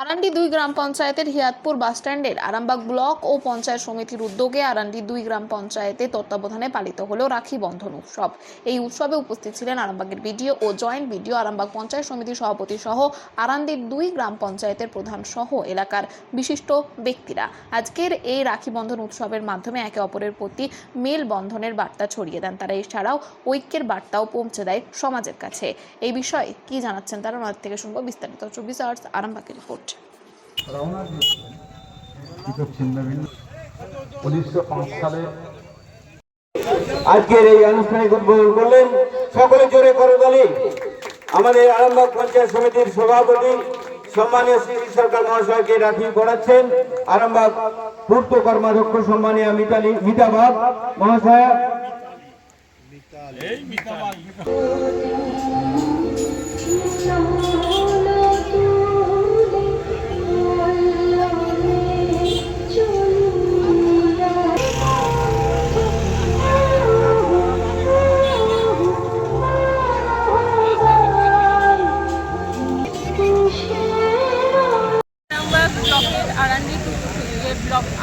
আরান্ডি ২ গ্রাম পঞ্চায়েতের হিয়াতপুর বাসস্ট্যান্ডের আরামবাগ ব্লক ও পঞ্চায়েত সমিতির উদ্যোগে আরান্ডি ২ গ্রাম পঞ্চায়েতের তত্ত্বাবধানে পালিত হলো রাখি বন্ধন উৎসব। এই উৎসবে উপস্থিত ছিলেন আরামবাগের বিডিও ও জয়েন্ট বিডিও, আরামবাগ পঞ্চায়েত সমিতির সভাপতি সহ আরান্ডির ২ গ্রাম পঞ্চায়েতের প্রধান সহ এলাকার বিশিষ্ট ব্যক্তিরা। আজকের এই রাখি বন্ধন উৎসবের মাধ্যমে একে অপরের প্রতি মেল বন্ধনের বার্তা ছড়িয়ে দেন তারা। এছাড়াও ঐক্যের বার্তাও পৌঁছে দেয় সমাজের কাছে। এই বিষয়ে কি জানাচ্ছেন তারা, ওনাদের থেকে শুনবো বিস্তারিত। 24 আওয়ার্স আরামবাগের রিপোর্ট। 1905 সালে আজকের এই আনুষ্ঠানিক উদ্বোধন করলেন সকলে জোরে করতালি। আমাদের আরামবাগ পঞ্চায়েত সমিতির সভাপতি সম্মানীয় শ্রী সরকার মহাশয়কে রাখি পড়াচ্ছেন আরামবাগ পূর্ত কর্মাধ্যক্ষ সম্মানীয় মিতাবাগ মহাশয়া।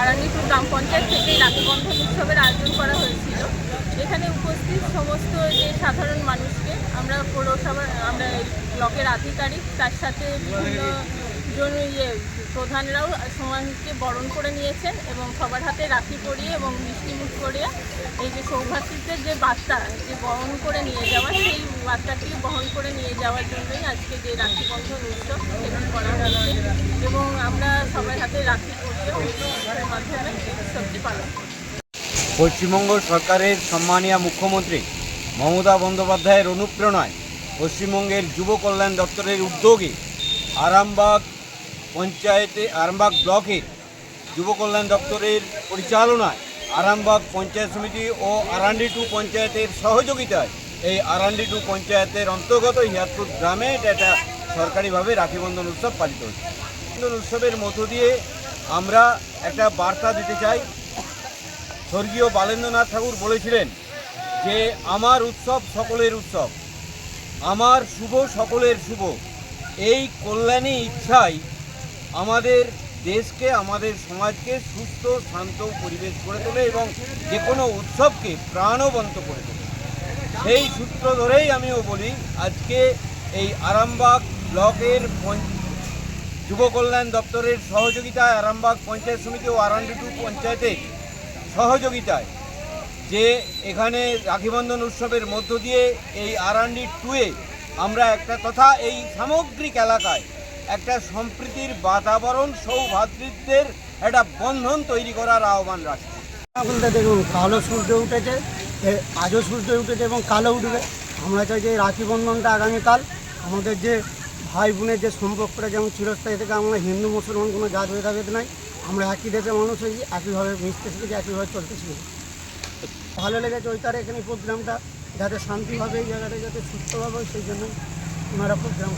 আরান্ডি 2 গ্রাম পঞ্চায়েত থেকে রাখি বন্ধন উৎসবের আয়োজন করা হয়েছিল। এখানে উপস্থিত সমস্ত যে সাধারণ মানুষকে আমরা আমরা ব্লকের আধিকারিক, তার সাথে বিভিন্ন প্রধানরাও সমাজকে বরণ করে নিয়েছেন এবং সবার হাতে রাখি পরিয়ে এবং মিষ্টিমুখ করিয়ে এই যে সৌভাতৃত্বের যে বার্তা যে বহন করে নিয়ে যাওয়া, সেই বার্তাটি বহন করে নিয়ে যাওয়ার জন্যই আজকে যে রাখি বন্ধন উৎসব সেটি করা হয়েছে এবং আমরা সবার হাতে রাখি পরিয়ে উৎসবের মাধ্যমে উৎসবটি পালন করি। পশ্চিমবঙ্গ সরকারের সম্মানীয় মুখ্যমন্ত্রী মমতা বন্দ্যোপাধ্যায়ের অনুপ্রেরণায় পশ্চিমবঙ্গের যুব কল্যাণ দপ্তরের উদ্যোগে আরামবাগ ব্লকের যুব কল্যাণ দপ্তরের পরিচালনায় আরামবাগ পঞ্চায়েত সমিতি ও আরান্ডি 2 পঞ্চায়েতের সহযোগিতায় এই আরান্ডি 2 পঞ্চায়েতের অন্তর্গত হিয়াতপুর গ্রামে এটা সরকারিভাবে রাখি বন্ধন উৎসব পালিত হচ্ছে। বন্ধন উৎসবের মধ্য দিয়ে আমরা একটা বার্তা দিতে চাই। স্বর্গীয় বালেন্দ্রনাথ ঠাকুর বলেছিলেন যে আমার উৎসব সকলের উৎসব, আমার শুভ সকলের শুভ। এই কল্যাণী ইচ্ছাই আমাদের দেশকে, আমাদের সমাজকে সুস্থ শান্ত পরিবেশ করে তোলে এবং যে কোনো উৎসবকে প্রাণবন্ত করে তোলে। সেই সূত্র ধরেই আমিও বলি, আজকে এই আরামবাগ ব্লকের যুব কল্যাণ দপ্তরের সহযোগিতায় আরামবাগ পঞ্চায়েত সমিতি ও আরান্ডি 2 পঞ্চায়েতের সহযোগিতায় যে এখানে রাখিবন্ধন উৎসবের মধ্য দিয়ে এই আরান্ডি 2-এ আমরা একটা তথা এই সামগ্রিক এলাকায় একটা সম্প্রীতির বাতাবরণ, সৌভ্রাতৃত্বের একটা বন্ধন তৈরি করার আহ্বান রাখছি। এখন তো দেখুন কালো সূর্য উঠেছে, আজও সূর্য উঠেছে এবং কালো উঠবে। আমরা চাই যে রাখি বন্ধনটা আগামীকাল আমাদের যে ভাই বোনের যে সম্পর্কটা যেমন চিরস্থায়ী থেকে, আমরা হিন্দু মুসলমান কোনো জাত ভেদাভেদ নাই, আমরা একই দেশের মানুষ হয়েছি, একইভাবে মিশতে শিখেছি, একইভাবে চলতে শিখেছি। ভালো লেগেছে ওই তার এখানে প্রোগ্রামটা, যাতে শান্তিভাবে এই জায়গাটা যাতে সুস্থভাবে হয়, সেই জন্য ওনারা প্রোগ্রাম